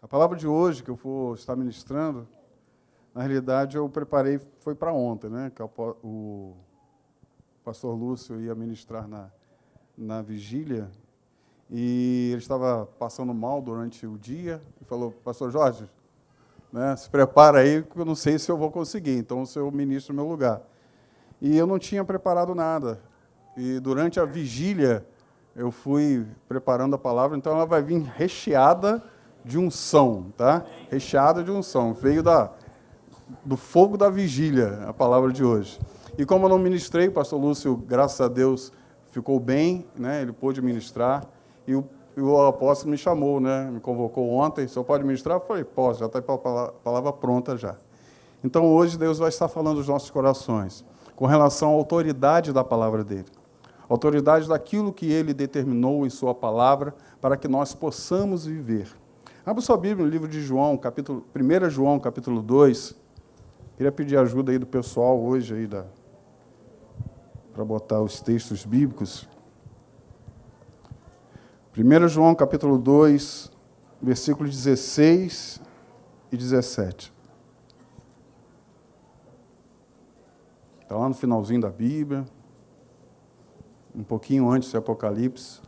A palavra de hoje que eu vou estar ministrando, na realidade eu preparei, foi para ontem, né? Que o pastor Lúcio ia ministrar na vigília, e ele estava passando mal durante o dia, e falou, pastor Jorge, né, se prepara aí, porque eu não sei se eu vou conseguir, então o senhor ministra no meu lugar. E eu não tinha preparado nada, e durante a vigília eu fui preparando a palavra, então ela vai vir recheada de unção, tá? Recheada de unção, veio do fogo da vigília, a palavra de hoje. E como eu não ministrei, o pastor Lúcio, graças a Deus, ficou bem, né? Ele pôde ministrar, e o apóstolo me chamou, né? Me convocou ontem, o senhor pode ministrar? Eu falei, posso, já está a palavra pronta já. Então, hoje, Deus vai estar falando aos nossos corações, com relação à autoridade da palavra dele, autoridade daquilo que ele determinou em sua palavra, para que nós possamos viver. Abra sua Bíblia no livro de João, 1 João, capítulo 2. Queria pedir ajuda aí do pessoal hoje aí para botar os textos bíblicos. 1 João, capítulo 2, versículos 16 e 17. Está lá no finalzinho da Bíblia, um pouquinho antes do Apocalipse.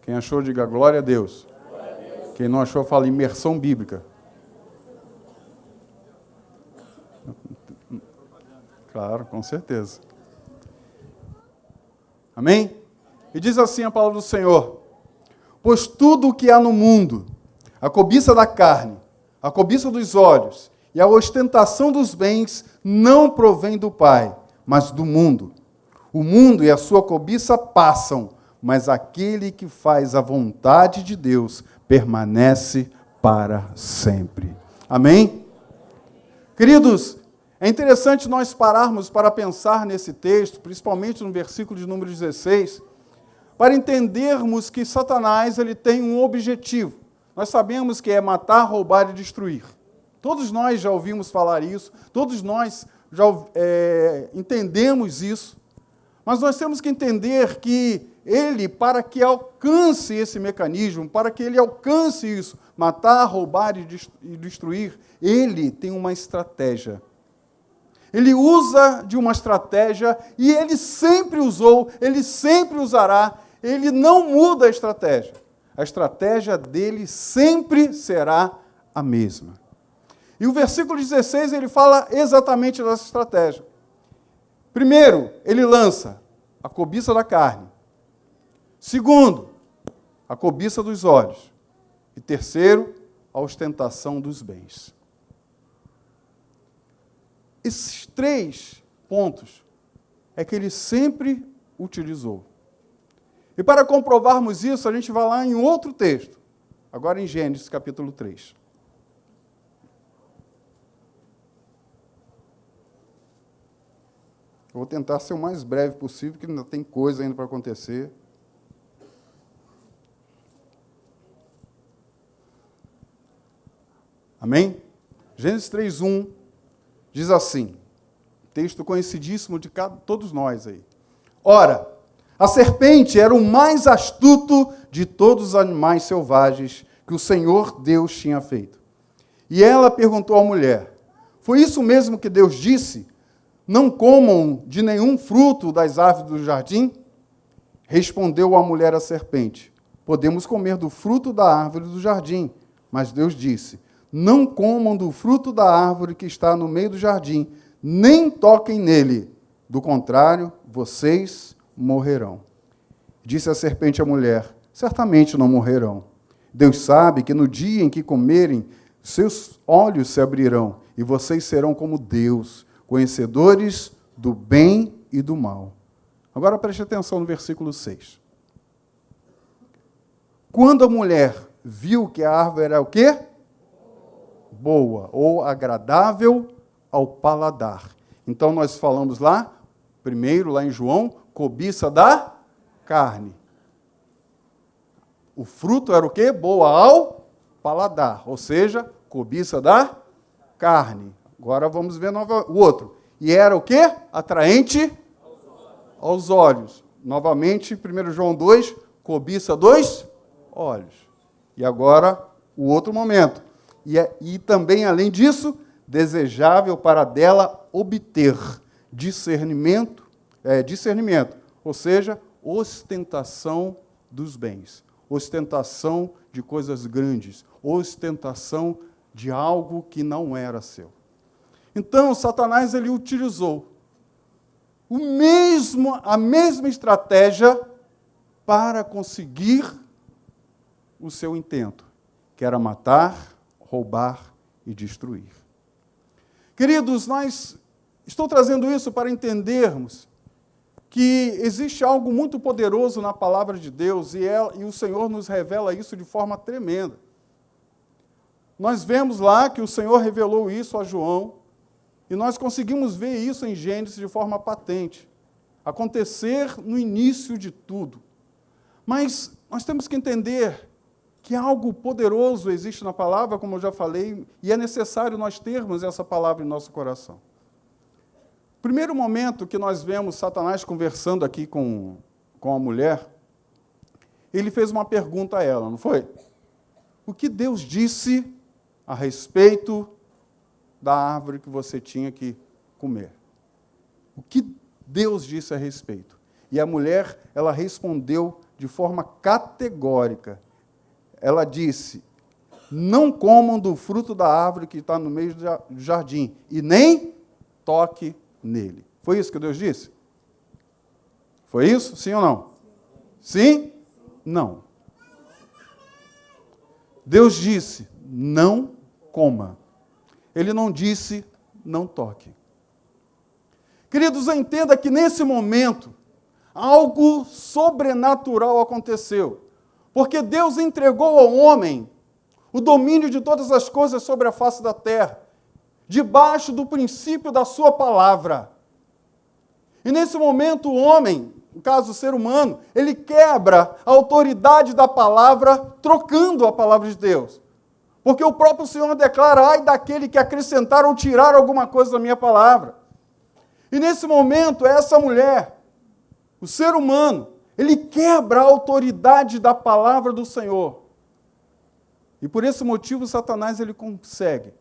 Quem achou, diga glória a Deus. Glória a Deus. Quem não achou, fala imersão bíblica. Claro, com certeza. Amém? E diz assim a palavra do Senhor: pois tudo o que há no mundo, a cobiça da carne, a cobiça dos olhos e a ostentação dos bens, não provém do Pai, mas do mundo. O mundo e a sua cobiça passam, mas aquele que faz a vontade de Deus permanece para sempre. Amém? Queridos, é interessante nós pararmos para pensar nesse texto, principalmente no versículo de número 16, para entendermos que Satanás ele tem um objetivo. Nós sabemos que é matar, roubar e destruir. Todos nós já ouvimos falar isso, todos nós já entendemos isso, mas nós temos que entender que ele, para que alcance esse mecanismo, para que ele alcance isso, matar, roubar e destruir, ele tem uma estratégia. Ele usa de uma estratégia e ele sempre usou, ele sempre usará, ele não muda a estratégia. A estratégia dele sempre será a mesma. E o versículo 16, ele fala exatamente dessa estratégia. Primeiro, ele lança a cobiça da carne. Segundo, a cobiça dos olhos. E terceiro, a ostentação dos bens. Esses três pontos é que ele sempre utilizou. E para comprovarmos isso, a gente vai lá em outro texto, agora em Gênesis capítulo 3. Eu vou tentar ser o mais breve possível, porque ainda tem coisa ainda para acontecer. Amém? Gênesis 3:1 diz assim, texto conhecidíssimo de todos nós aí. Ora, a serpente era o mais astuto de todos os animais selvagens que o Senhor Deus tinha feito. E ela perguntou à mulher, foi isso mesmo que Deus disse? Não comam de nenhum fruto das árvores do jardim? Respondeu a mulher à serpente, podemos comer do fruto da árvore do jardim. Mas Deus disse, não comam do fruto da árvore que está no meio do jardim, nem toquem nele. Do contrário, vocês morrerão. Disse a serpente à mulher, certamente não morrerão. Deus sabe que no dia em que comerem, seus olhos se abrirão, e vocês serão como Deus, conhecedores do bem e do mal. Agora preste atenção no versículo 6. Quando a mulher viu que a árvore era o quê? Boa, ou agradável ao paladar. Então, nós falamos lá, primeiro, lá em João, cobiça da carne. O fruto era o quê? Boa ao paladar, ou seja, cobiça da carne. Agora vamos ver o outro. E era o quê? Atraente aos olhos. Novamente, 1 João 2, cobiça dos olhos. E agora, o outro momento. E também, além disso, desejável para dela obter discernimento, ou seja, ostentação dos bens, ostentação de coisas grandes, ostentação de algo que não era seu. Então, Satanás ele utilizou a mesma estratégia para conseguir o seu intento, que era matar, roubar e destruir. Queridos, estou trazendo isso para entendermos que existe algo muito poderoso na palavra de Deus e o Senhor nos revela isso de forma tremenda. Nós vemos lá que o Senhor revelou isso a João e nós conseguimos ver isso em Gênesis de forma patente, acontecer no início de tudo. Mas nós temos que entender que algo poderoso existe na palavra, como eu já falei, e é necessário nós termos essa palavra em nosso coração. Primeiro momento que nós vemos Satanás conversando aqui com a mulher, ele fez uma pergunta a ela, não foi? O que Deus disse a respeito da árvore que você tinha que comer? O que Deus disse a respeito? E a mulher, ela respondeu de forma categórica. Ela disse, não comam do fruto da árvore que está no meio do jardim, e nem toque nele. Foi isso que Deus disse? Foi isso? Sim ou não? Sim? Não. Deus disse, não coma. Ele não disse, não toque. Queridos, entenda que nesse momento, algo sobrenatural aconteceu. Porque Deus entregou ao homem o domínio de todas as coisas sobre a face da terra, debaixo do princípio da sua palavra. E nesse momento o homem, no caso o ser humano, ele quebra a autoridade da palavra, trocando a palavra de Deus. Porque o próprio Senhor declara, ai daquele que acrescentar ou tirar alguma coisa da minha palavra. E nesse momento, essa mulher, o ser humano, ele quebra a autoridade da palavra do Senhor. E por esse motivo, Satanás ele consegue,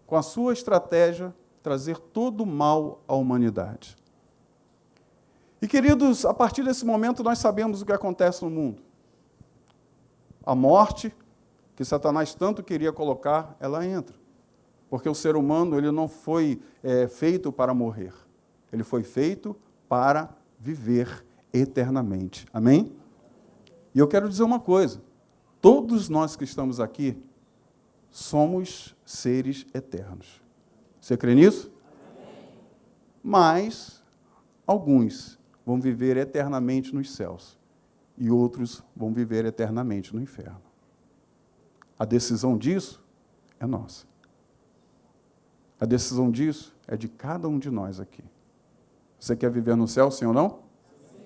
com a sua estratégia, trazer todo o mal à humanidade. E, queridos, a partir desse momento, nós sabemos o que acontece no mundo. A morte, que Satanás tanto queria colocar, ela entra. Porque o ser humano ele não foi feito para morrer. Ele foi feito para viver eternamente. Amém? E eu quero dizer uma coisa. Todos nós que estamos aqui somos seres eternos. Você crê nisso? Amém. Mas alguns vão viver eternamente nos céus e outros vão viver eternamente no inferno. A decisão disso é nossa. A decisão disso é de cada um de nós aqui. Você quer viver no céu, sim ou não? Sim.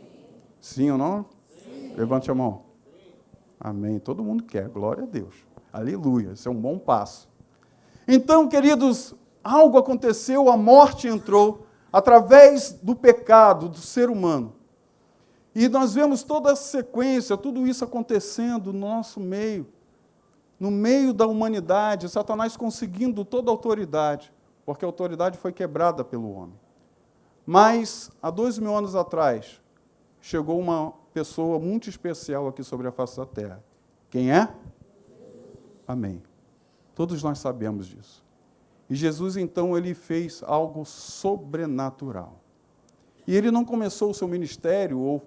Sim ou não? Sim. Levante a mão. Sim. Amém. Todo mundo quer. Glória a Deus. Aleluia. Esse é um bom passo. Então, queridos, algo aconteceu, a morte entrou através do pecado do ser humano. E nós vemos toda a sequência, tudo isso acontecendo no nosso meio, no meio da humanidade, Satanás conseguindo toda a autoridade, porque a autoridade foi quebrada pelo homem. Mas, há 2000 anos atrás, chegou uma pessoa muito especial aqui sobre a face da terra. Quem é? Amém. Todos nós sabemos disso. E Jesus, então, ele fez algo sobrenatural. E ele não começou o seu ministério, ou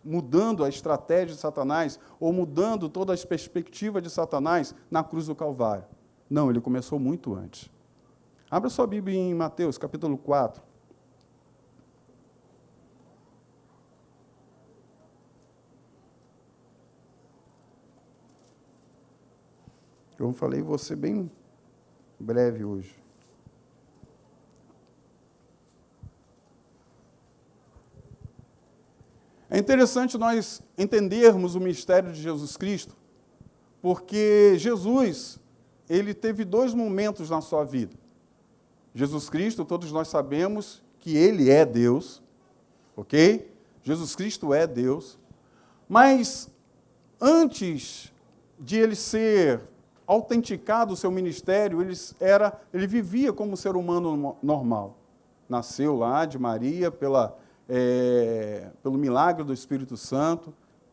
mudando a estratégia de Satanás, ou mudando toda a perspectiva de Satanás na cruz do Calvário. Não, ele começou muito antes. Abra sua Bíblia em Mateus, capítulo 4. Eu falei, vou ser bem breve hoje. É interessante nós entendermos o mistério de Jesus Cristo, porque Jesus, ele teve 2 momentos na sua vida. Jesus Cristo, todos nós sabemos que ele é Deus, ok? Jesus Cristo é Deus, mas antes de ele ser autenticado o seu ministério, ele vivia como um ser humano normal. Nasceu lá de Maria pelo milagre do Espírito Santo,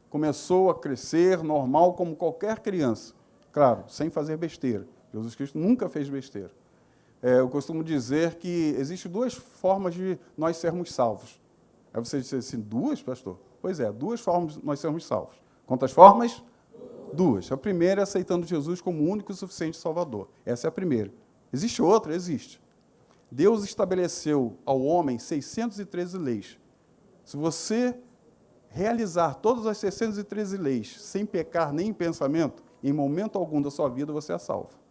começou a crescer normal como qualquer criança. Claro, sem fazer besteira. Jesus Cristo nunca fez besteira. Eu costumo dizer que existem duas formas de nós sermos salvos. Aí você diz assim, duas, pastor? Pois é, duas formas de nós sermos salvos. Quantas formas? Duas. A primeira é aceitando Jesus como o único e suficiente Salvador. Essa é a primeira. Existe outra? Existe. Deus estabeleceu ao homem 613 leis. Se você realizar todas as 613 leis sem pecar nem em pensamento, em momento algum da sua vida você é salvo.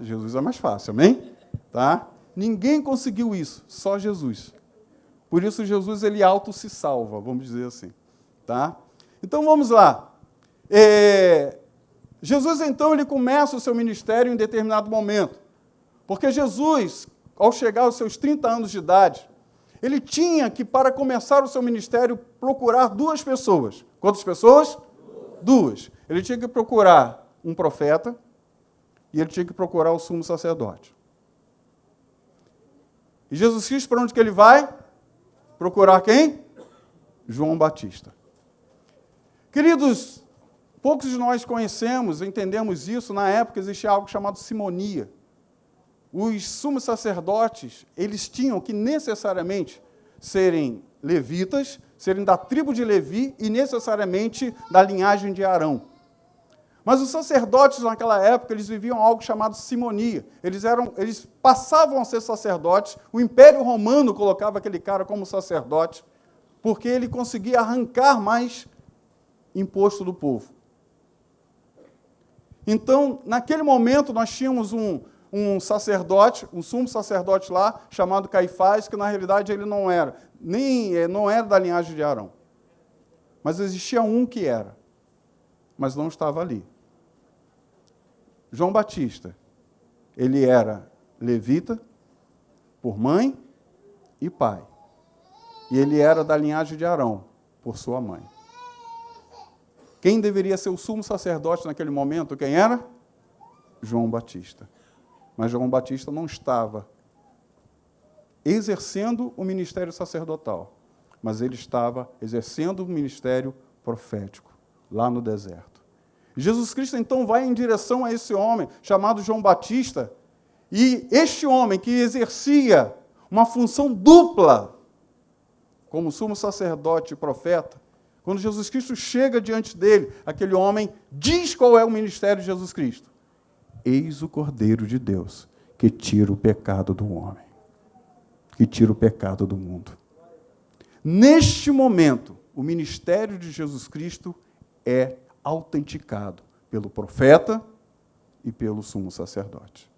Jesus é mais fácil, amém? Tá? Ninguém conseguiu isso, só Jesus. Por isso Jesus ele auto se salva, vamos dizer assim. Tá? Então vamos lá. Jesus então ele começa o seu ministério em determinado momento. Porque Jesus, ao chegar aos seus 30 anos de idade, ele tinha que, para começar o seu ministério, procurar duas pessoas. Quantas pessoas? Duas. Ele tinha que procurar um profeta e ele tinha que procurar o sumo sacerdote. E Jesus Cristo, para onde que ele vai? Procurar quem? João Batista. Queridos, poucos de nós conhecemos, entendemos isso, na época existia algo chamado simonia. Os sumos sacerdotes, eles tinham que necessariamente serem levitas, serem da tribo de Levi e necessariamente da linhagem de Arão. Mas os sacerdotes naquela época, eles viviam algo chamado simonia. Eles passavam a ser sacerdotes, o Império Romano colocava aquele cara como sacerdote, porque ele conseguia arrancar mais imposto do povo. Então, naquele momento, nós tínhamos um sacerdote, um sumo sacerdote lá, chamado Caifás, que na realidade ele não era da linhagem de Arão. Mas existia um que era, mas não estava ali. João Batista, ele era levita, por mãe e pai. E ele era da linhagem de Arão, por sua mãe. Quem deveria ser o sumo sacerdote naquele momento, quem era? João Batista. Mas João Batista não estava exercendo o ministério sacerdotal, mas ele estava exercendo o ministério profético, lá no deserto. Jesus Cristo, então, vai em direção a esse homem, chamado João Batista, e este homem que exercia uma função dupla, como sumo sacerdote e profeta, quando Jesus Cristo chega diante dele, aquele homem diz qual é o ministério de Jesus Cristo. Eis o Cordeiro de Deus, que tira o pecado do homem, que tira o pecado do mundo. Neste momento, o ministério de Jesus Cristo é autenticado pelo profeta e pelo sumo sacerdote.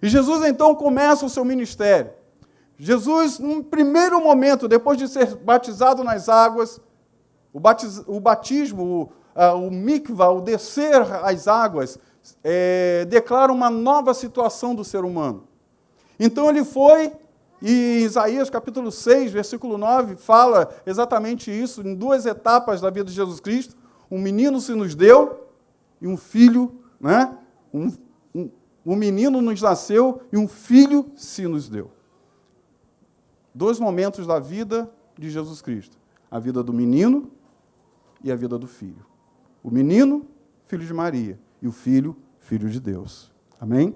E Jesus, então, começa o seu ministério. Jesus, num primeiro momento, depois de ser batizado nas águas, o batismo, o mikvah, o descer às águas, declara uma nova situação do ser humano. Então ele foi, e Isaías capítulo 6, versículo 9, fala exatamente isso, em duas etapas da vida de Jesus Cristo. Um menino se nos deu, e um filho, né? Um menino nos nasceu, e um filho se nos deu. Dois momentos da vida de Jesus Cristo. A vida do menino e a vida do filho. O menino, filho de Maria, e o filho, filho de Deus. Amém?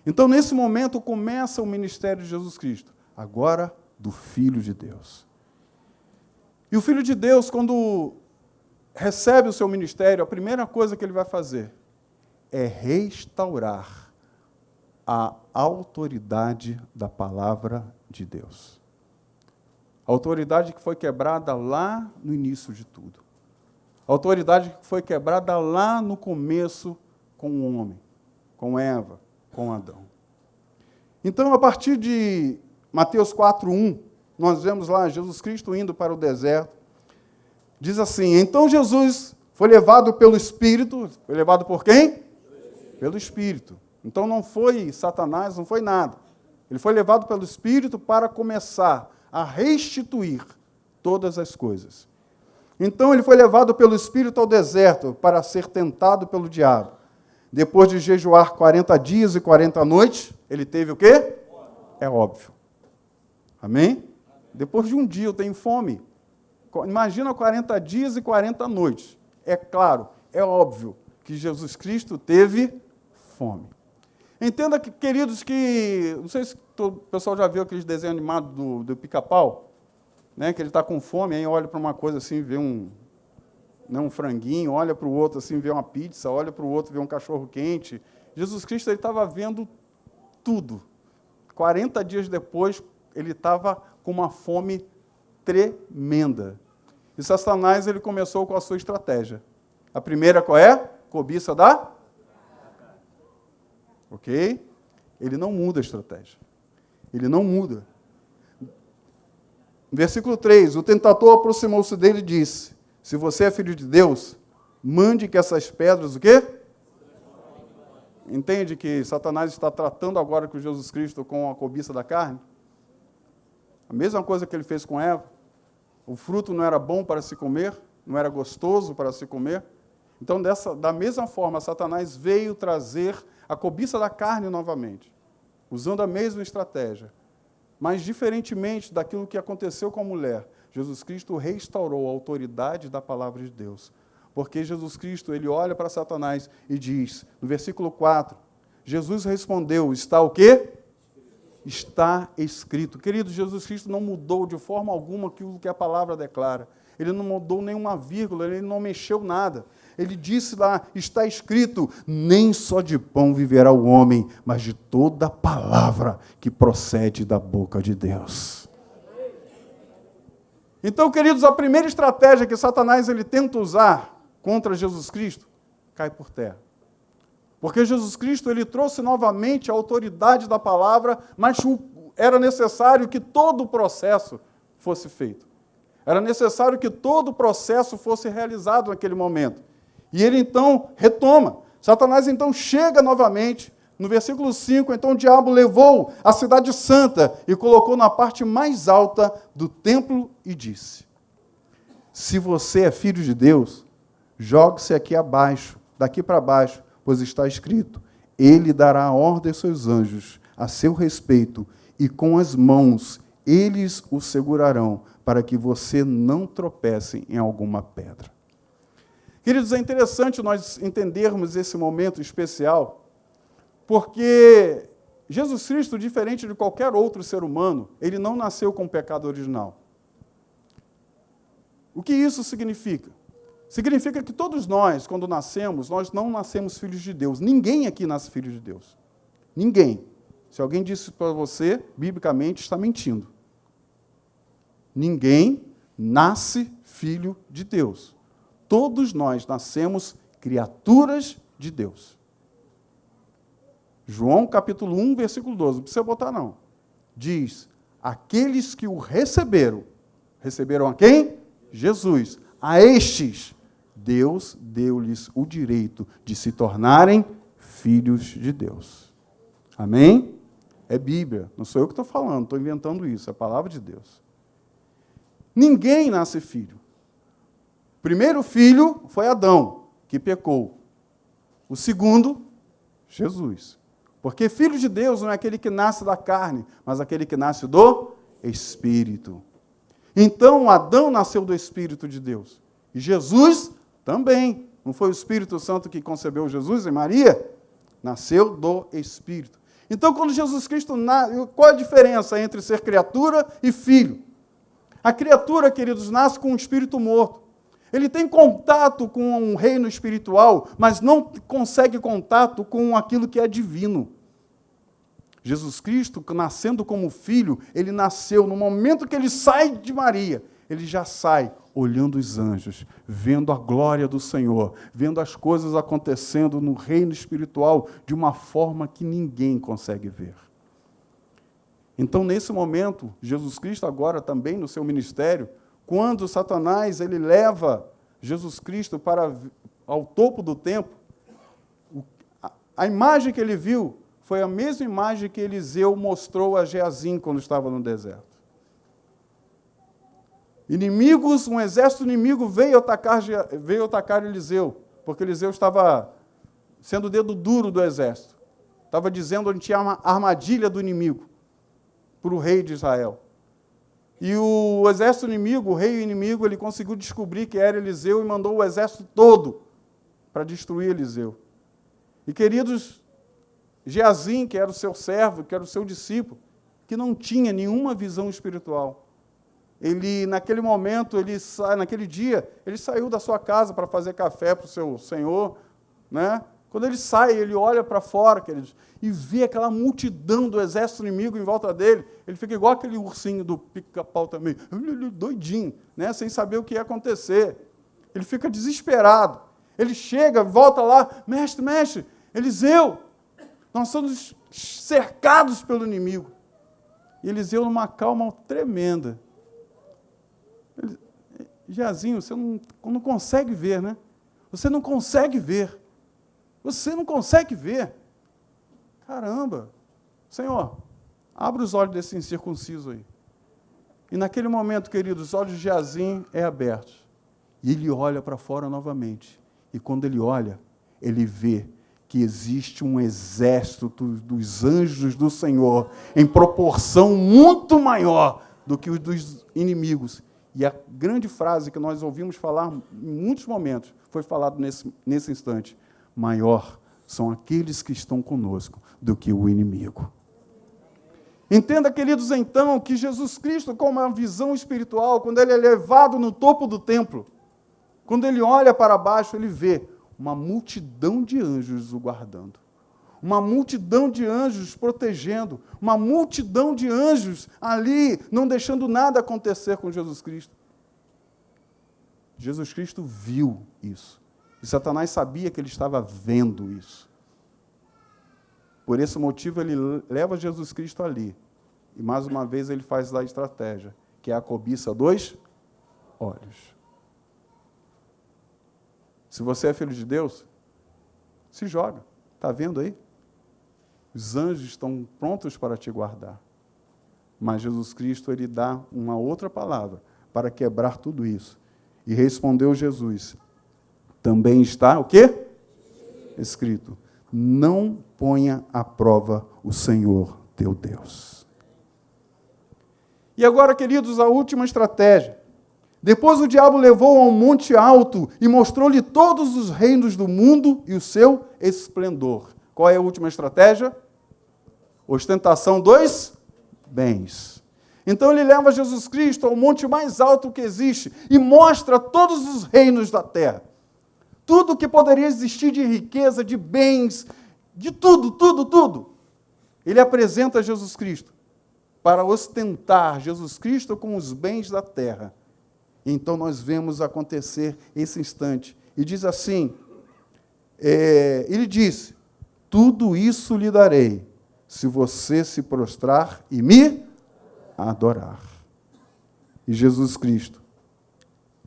Então, nesse momento, começa o ministério de Jesus Cristo. Agora, do Filho de Deus. E o Filho de Deus, quando recebe o seu ministério, a primeira coisa que ele vai fazer é restaurar a autoridade da palavra de Deus. A autoridade que foi quebrada lá no início de tudo. A autoridade que foi quebrada lá no começo com o homem, com Eva, com Adão. Então, a partir de Mateus 4:1, nós vemos lá Jesus Cristo indo para o deserto. Diz assim, então Jesus foi levado pelo Espírito. Foi levado por quem? Pelo Espírito. Então não foi Satanás, não foi nada. Ele foi levado pelo Espírito para começar a restituir todas as coisas. Então ele foi levado pelo Espírito ao deserto para ser tentado pelo diabo. Depois de jejuar 40 dias e 40 noites, ele teve o quê? É óbvio. Amém? Depois de um dia eu tenho fome. Imagina 40 dias e 40 noites. É claro, é óbvio que Jesus Cristo teve fome. Entenda, queridos, que... Não sei se o pessoal já viu aqueles desenhos animados do Pica-Pau, né, que ele está com fome, aí olha para uma coisa assim, vê um franguinho, olha para o outro assim, vê uma pizza, olha para o outro, vê um cachorro-quente. Jesus Cristo estava vendo tudo. 40 dias depois, ele estava com uma fome tremenda. E Satanás ele começou com a sua estratégia. A primeira qual é? Cobiça da... Ok? Ele não muda a estratégia. Ele não muda. Versículo 3, o tentador aproximou-se dele e disse, se você é filho de Deus, mande que essas pedras, o quê? Entende que Satanás está tratando agora com Jesus Cristo com a cobiça da carne? A mesma coisa que ele fez com Eva. O fruto não era bom para se comer, não era gostoso para se comer. Então, da mesma forma, Satanás veio trazer a cobiça da carne novamente, usando a mesma estratégia. Mas, diferentemente daquilo que aconteceu com a mulher, Jesus Cristo restaurou a autoridade da palavra de Deus. Porque Jesus Cristo, ele olha para Satanás e diz, no versículo 4, Jesus respondeu, está o quê? Está escrito. Querido, Jesus Cristo não mudou de forma alguma aquilo que a palavra declara. Ele não mudou nenhuma vírgula, ele não mexeu nada. Ele disse lá, está escrito, nem só de pão viverá o homem, mas de toda palavra que procede da boca de Deus. Então, queridos, a primeira estratégia que Satanás ele tenta usar contra Jesus Cristo cai por terra. Porque Jesus Cristo ele trouxe novamente a autoridade da palavra, mas era necessário que todo o processo fosse feito. Era necessário que todo o processo fosse realizado naquele momento. E ele então retoma. Satanás então chega novamente. No versículo 5, então o diabo levou a cidade santa e colocou na parte mais alta do templo e disse, se você é filho de Deus, jogue-se aqui abaixo, daqui para baixo, pois está escrito, ele dará ordem aos seus anjos a seu respeito, e com as mãos eles o segurarão, para que você não tropece em alguma pedra. Queridos, é interessante nós entendermos esse momento especial, porque Jesus Cristo, diferente de qualquer outro ser humano, ele não nasceu com o pecado original. O que isso significa? Significa que todos nós, quando nascemos, nós não nascemos filhos de Deus. Ninguém aqui nasce filho de Deus. Ninguém. Se alguém disse para você, biblicamente, está mentindo. Ninguém nasce filho de Deus. Todos nós nascemos criaturas de Deus. João capítulo 1, versículo 12, não precisa botar não. Diz, aqueles que o receberam, receberam a quem? Jesus. A estes, Deus deu-lhes o direito de se tornarem filhos de Deus. Amém? É Bíblia, não sou eu que estou falando, estou inventando isso, é a palavra de Deus. Ninguém nasce filho. O primeiro filho foi Adão, que pecou. O segundo, Jesus. Porque filho de Deus não é aquele que nasce da carne, mas aquele que nasce do Espírito. Então, Adão nasceu do Espírito de Deus. E Jesus também. Não foi o Espírito Santo que concebeu Jesus e Maria? Nasceu do Espírito. Então, quando Jesus Cristo nasce, qual a diferença entre ser criatura e filho? A criatura, queridos, nasce com um espírito morto. Ele tem contato com um reino espiritual, mas não consegue contato com aquilo que é divino. Jesus Cristo, nascendo como filho, ele nasceu no momento que ele sai de Maria. Ele já sai olhando os anjos, vendo a glória do Senhor, vendo as coisas acontecendo no reino espiritual de uma forma que ninguém consegue ver. Então, nesse momento, Jesus Cristo agora também no seu ministério, quando Satanás ele leva Jesus Cristo ao topo do templo, a imagem que ele viu foi a mesma imagem que Eliseu mostrou a Geazim quando estava no deserto. Um exército inimigo veio atacar Eliseu, porque Eliseu estava sendo o dedo duro do exército. Estava dizendo onde tinha uma armadilha do inimigo para o rei de Israel. E o exército inimigo, o rei inimigo, ele conseguiu descobrir que era Eliseu e mandou o exército todo para destruir Eliseu. E, queridos, Geazim, que era o seu servo, que era o seu discípulo, que não tinha nenhuma visão espiritual, ele, naquele momento, naquele dia, ele saiu da sua casa para fazer café para o seu senhor, né? Quando ele sai, ele olha para fora, queridos, e vê aquela multidão do exército inimigo em volta dele. Ele fica igual aquele ursinho do Pica-Pau também, doidinho, né? Sem saber o que ia acontecer. Ele fica desesperado. Ele chega, volta lá, mestre, Eliseu, nós somos cercados pelo inimigo. E Eliseu, numa calma tremenda. Geazinho, você não consegue ver, né? Você não consegue ver. Você não consegue ver. Caramba. Senhor, abre os olhos desse incircunciso aí. E naquele momento, queridos, os olhos de Geazim é abertos. E ele olha para fora novamente. E quando ele olha, ele vê que existe um exército dos anjos do Senhor em proporção muito maior do que os dos inimigos. E a grande frase que nós ouvimos falar em muitos momentos foi falado nesse instante: maior são aqueles que estão conosco do que o inimigo. Entenda, queridos, então, que Jesus Cristo, com uma visão espiritual, quando ele é levado no topo do templo, quando ele olha para baixo, ele vê uma multidão de anjos o guardando, uma multidão de anjos protegendo, uma multidão de anjos ali, não deixando nada acontecer com Jesus Cristo. Jesus Cristo viu isso. E Satanás sabia que ele estava vendo isso. Por esse motivo, ele leva Jesus Cristo ali. E, mais uma vez, ele faz a estratégia, que é a cobiça dos olhos. Se você é filho de Deus, se joga. Está vendo aí? Os anjos estão prontos para te guardar. Mas Jesus Cristo, ele dá uma outra palavra para quebrar tudo isso. E respondeu Jesus: também está o quê? Escrito: não ponha à prova o Senhor teu Deus. E agora, queridos, a última estratégia. Depois o diabo levou a um monte alto e mostrou-lhe todos os reinos do mundo e o seu esplendor. Qual é a última estratégia? Ostentação dos bens. Então ele leva Jesus Cristo ao monte mais alto que existe e mostra todos os reinos da terra. Tudo que poderia existir de riqueza, de bens, de tudo. Ele apresenta Jesus Cristo para ostentar Jesus Cristo com os bens da terra. Então nós vemos acontecer esse instante. E diz assim, ele disse: tudo isso lhe darei, se você se prostrar e me adorar. E Jesus Cristo,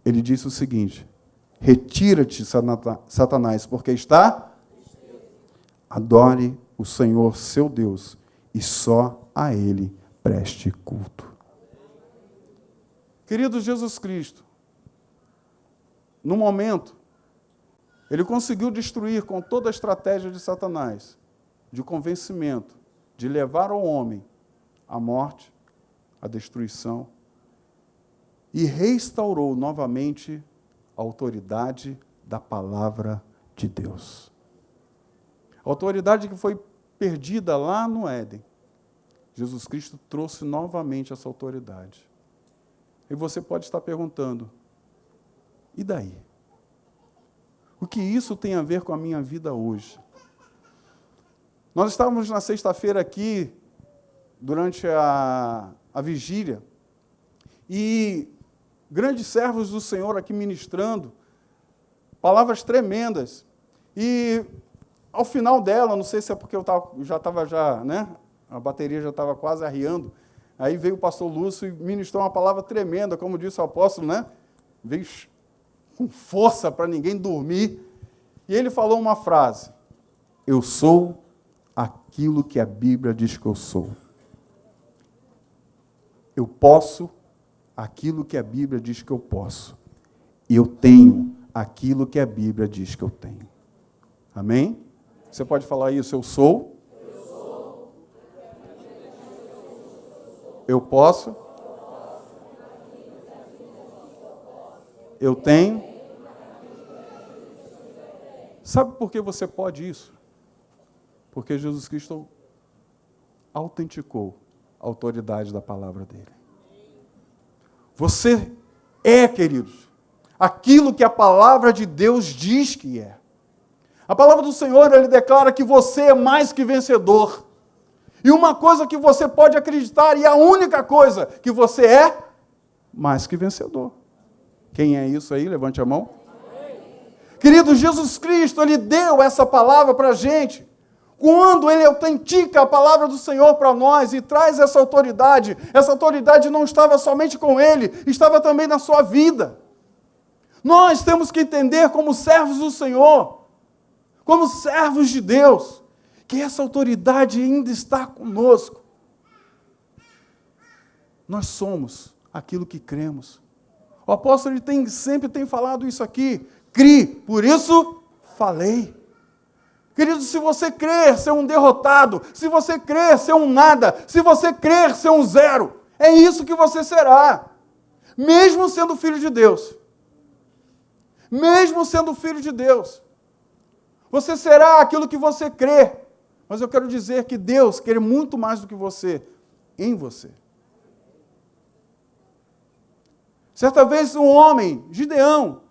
ele disse o seguinte: retira-te, Satanás, porque está, adore o Senhor seu Deus, e só a Ele preste culto. Querido Jesus Cristo, no momento, ele conseguiu destruir com toda a estratégia de Satanás, de convencimento, de levar ao homem a morte, a destruição, e restaurou novamente a autoridade da palavra de Deus. A autoridade que foi perdida lá no Éden, Jesus Cristo trouxe novamente essa autoridade. E você pode estar perguntando: e daí? O que isso tem a ver com a minha vida hoje? Nós estávamos na sexta-feira aqui, durante a vigília, e grandes servos do Senhor aqui ministrando, palavras tremendas. E ao final dela, não sei se é porque eu já estava, né? A bateria já estava quase arriando, aí veio o pastor Lúcio e ministrou uma palavra tremenda, como disse o apóstolo, né? Veio com força para ninguém dormir. E ele falou uma frase: eu sou aquilo que a Bíblia diz que eu sou. Eu posso aquilo que a Bíblia diz que eu posso. E eu tenho aquilo que a Bíblia diz que eu tenho. Amém? Você pode falar isso, eu sou. Eu posso. Eu tenho. Sabe por que você pode isso? Porque Jesus Cristo autenticou a autoridade da palavra dele. Você é, queridos, aquilo que a palavra de Deus diz que é. A palavra do Senhor, ele declara que você é mais que vencedor. E uma coisa que você pode acreditar, e a única coisa que você é, mais que vencedor. Quem é isso aí? Levante a mão. Querido, Jesus Cristo, ele deu essa palavra para a gente. Quando ele autentica a palavra do Senhor para nós e traz essa autoridade não estava somente com ele, estava também na sua vida. Nós temos que entender como servos do Senhor, como servos de Deus, que essa autoridade ainda está conosco. Nós somos aquilo que cremos. O apóstolo sempre tem falado isso aqui. Crie, por isso falei. Querido, se você crer ser um derrotado, se você crer ser um nada, se você crer ser um zero, é isso que você será. Mesmo sendo filho de Deus. Mesmo sendo filho de Deus. Você será aquilo que você crê. Mas eu quero dizer que Deus quer muito mais do que você em você. Certa vez um homem, Gideão,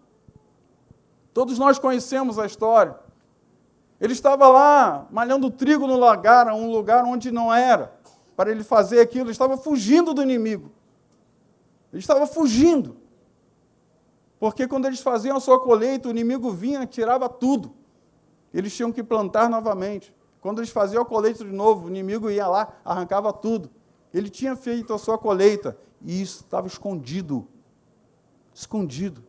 todos nós conhecemos a história. Ele estava lá malhando trigo no lagar, um lugar onde não era, para ele fazer aquilo. Ele estava fugindo do inimigo. Ele estava fugindo. Porque quando eles faziam a sua colheita, o inimigo vinha e tirava tudo. Eles tinham que plantar novamente. Quando eles faziam a colheita de novo, o inimigo ia lá, arrancava tudo. Ele tinha feito a sua colheita e isso estava escondido. Escondido.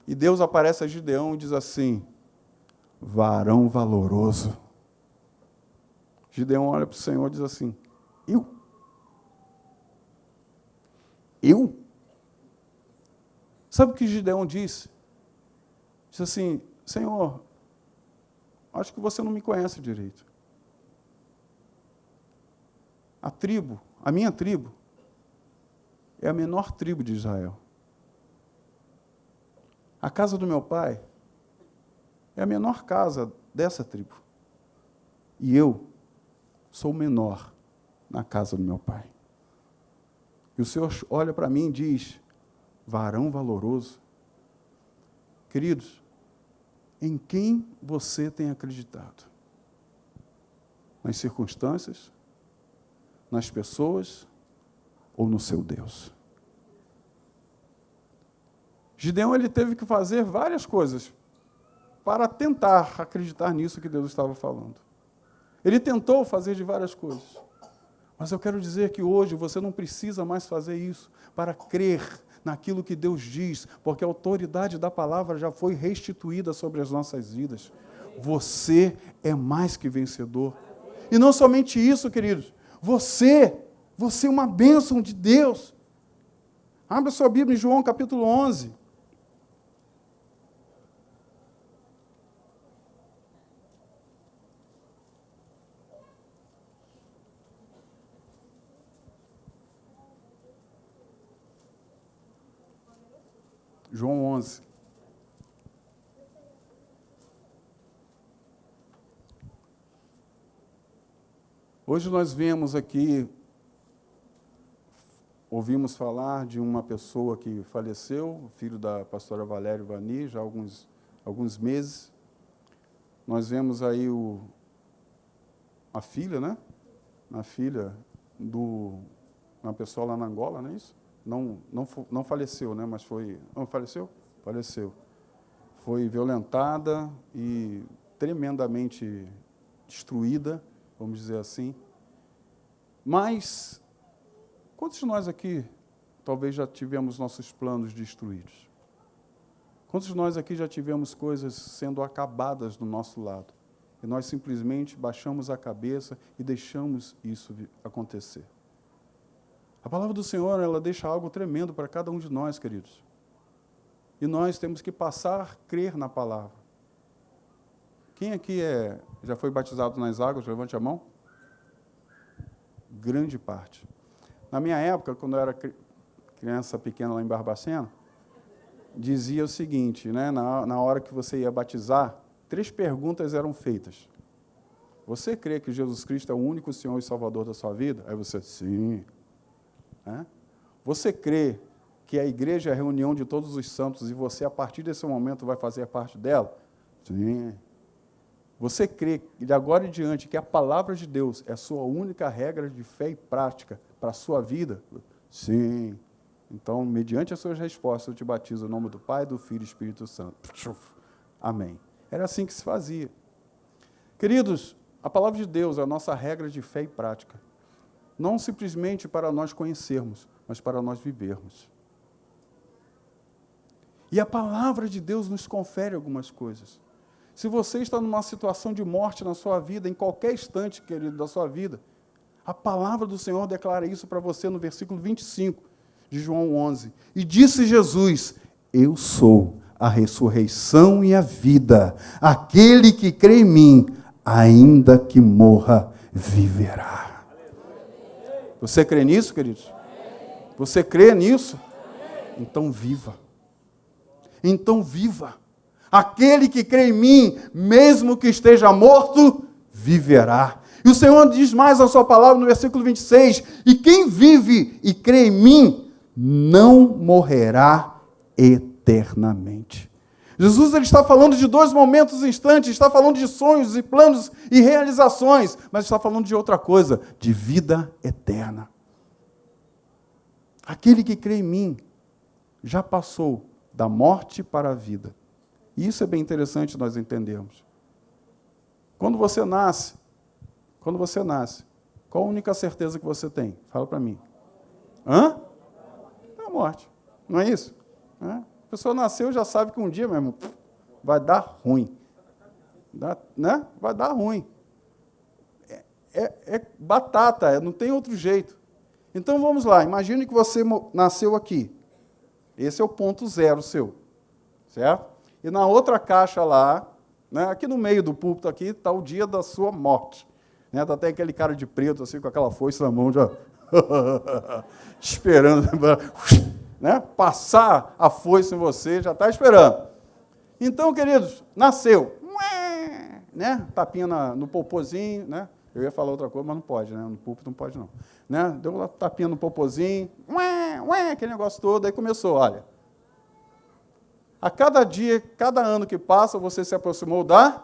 E Deus aparece a Gideão e diz assim: varão valoroso. Gideão olha para o Senhor e diz assim: eu? Eu? Sabe o que Gideão disse? Disse assim: Senhor, acho que você não me conhece direito. A minha tribo, é a menor tribo de Israel. A casa do meu pai é a menor casa dessa tribo. E eu sou o menor na casa do meu pai. E o Senhor olha para mim e diz: varão valoroso. Queridos, em quem você tem acreditado? Nas circunstâncias? Nas pessoas? Ou no seu Deus? Gideão, ele teve que fazer várias coisas para tentar acreditar nisso que Deus estava falando. Ele tentou fazer de várias coisas. Mas eu quero dizer que hoje você não precisa mais fazer isso para crer naquilo que Deus diz, porque a autoridade da palavra já foi restituída sobre as nossas vidas. Você é mais que vencedor. E não somente isso, queridos. Você é uma bênção de Deus. Abra sua Bíblia em João capítulo 11. João 11. Hoje nós vemos aqui, ouvimos falar de uma pessoa que faleceu, filho da pastora Valéria Vani, já há alguns meses. Nós vemos aí a filha, né? A filha uma pessoa lá na Angola, não é isso? Não faleceu, né? Mas foi... Não faleceu? Faleceu. Foi violentada e tremendamente destruída, vamos dizer assim. Mas, quantos de nós aqui talvez já tivemos nossos planos destruídos? Quantos de nós aqui já tivemos coisas sendo acabadas do nosso lado? E nós simplesmente baixamos a cabeça e deixamos isso acontecer. A palavra do Senhor, ela deixa algo tremendo para cada um de nós, queridos. E nós temos que passar a crer na palavra. Quem aqui já foi batizado nas águas? Levante a mão. Grande parte. Na minha época, quando eu era criança pequena lá em Barbacena, dizia o seguinte, né, na hora que você ia batizar, 3 perguntas eram feitas. Você crê que Jesus Cristo é o único Senhor e Salvador da sua vida? Aí você, sim. Você crê que a igreja é a reunião de todos os santos e você, a partir desse momento, vai fazer parte dela? Sim. Você crê, de agora em diante, que a palavra de Deus é a sua única regra de fé e prática para a sua vida? Sim. Então, mediante as suas respostas, eu te batizo em nome do Pai, do Filho e do Espírito Santo. Amém. Era assim que se fazia. Queridos, a palavra de Deus é a nossa regra de fé e prática. Não simplesmente para nós conhecermos, mas para nós vivermos. E a palavra de Deus nos confere algumas coisas. Se você está numa situação de morte na sua vida, em qualquer instante, querido, da sua vida, a palavra do Senhor declara isso para você no versículo 25 de João 11. E disse Jesus, eu sou a ressurreição e a vida. Aquele que crê em mim, ainda que morra, viverá. Você crê nisso, queridos? Você crê nisso? Então viva. Então viva. Aquele que crê em mim, mesmo que esteja morto, viverá. E o Senhor diz mais a sua palavra no versículo 26, e quem vive e crê em mim, não morrerá eternamente. Jesus ele está falando de 2 momentos instantes, está falando de sonhos e planos e realizações, mas está falando de outra coisa, de vida eterna. Aquele que crê em mim já passou da morte para a vida. E isso é bem interessante nós entendermos. Quando você nasce, qual a única certeza que você tem? Fala para mim. É a morte. Não é isso? A pessoa nasceu já sabe que um dia, meu irmão, vai dar ruim. Vai dar ruim. É batata, não tem outro jeito. Então vamos lá, imagine que você nasceu aqui. Esse é o ponto 0 seu. Certo? E na outra caixa lá, aqui no meio do púlpito aqui, está o dia da sua morte. Está até aquele cara de preto, assim, com aquela foice na mão, já esperando passar a foice em você, já está esperando. Então, queridos, nasceu. Tapinha no popozinho, Eu ia falar outra coisa, mas não pode, No púlpito não pode, não. Deu uma tapinha no popozinho, aquele negócio todo, aí começou, olha. A cada dia, cada ano que passa, você se aproximou da...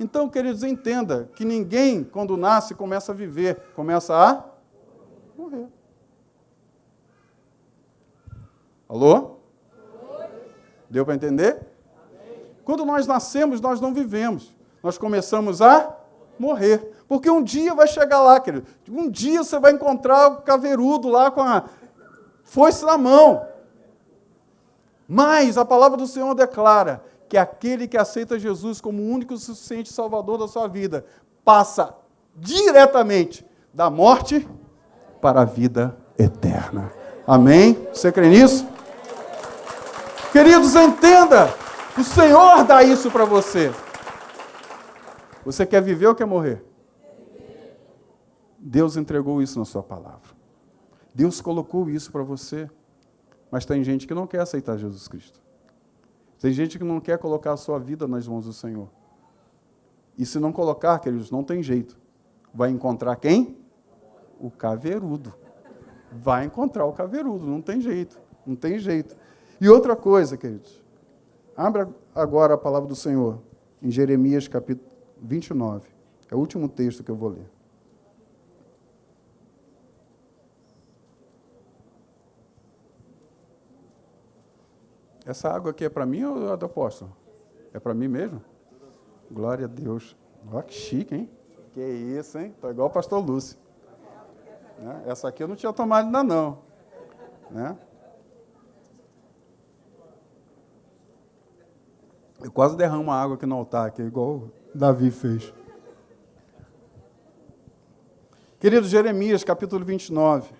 Então, queridos, entenda que ninguém, quando nasce, começa a viver, começa a morrer. Alô? Deu para entender? Quando nós nascemos, nós não vivemos. Nós começamos a morrer. Porque um dia vai chegar lá, querido. Um dia você vai encontrar o caveirudo lá com a foice na mão. Mas a palavra do Senhor declara que aquele que aceita Jesus como o único e suficiente Salvador da sua vida passa diretamente da morte para a vida eterna. Amém? Você crê nisso? Queridos, entenda, o Senhor dá isso para você. Você quer viver ou quer morrer? Deus entregou isso na sua palavra. Deus colocou isso para você. Mas tem gente que não quer aceitar Jesus Cristo. Tem gente que não quer colocar a sua vida nas mãos do Senhor. E se não colocar, queridos, não tem jeito. Vai encontrar quem? O caveirudo. Vai encontrar o caveirudo, não tem jeito. Não tem jeito. E outra coisa, queridos. Abra agora a palavra do Senhor, em Jeremias capítulo 29. É o último texto que eu vou ler. Essa água aqui é para mim ou é do apóstolo? É para mim mesmo? Glória a Deus. Olha que chique, hein? Que isso, hein? Estou igual o pastor Lúcio. Essa aqui eu não tinha tomado ainda não. Eu quase derramo a água aqui no altar, aqui, igual o Davi fez. Querido Jeremias, capítulo 29.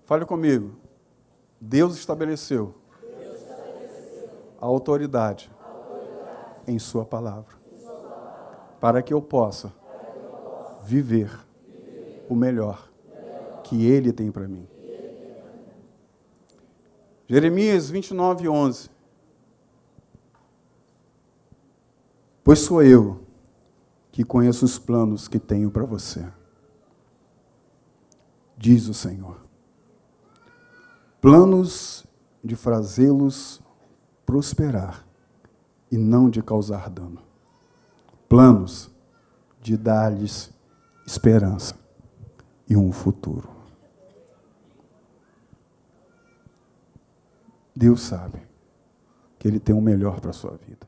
Fale comigo. Deus estabeleceu a autoridade em sua palavra, para que eu possa viver o melhor que Ele tem para mim. Jeremias 29, 11. Pois sou eu que conheço os planos que tenho para você, diz o Senhor. Planos de fazê-los prosperar e não de causar dano. Planos de dar-lhes esperança e um futuro. Deus sabe que Ele tem o melhor para a sua vida.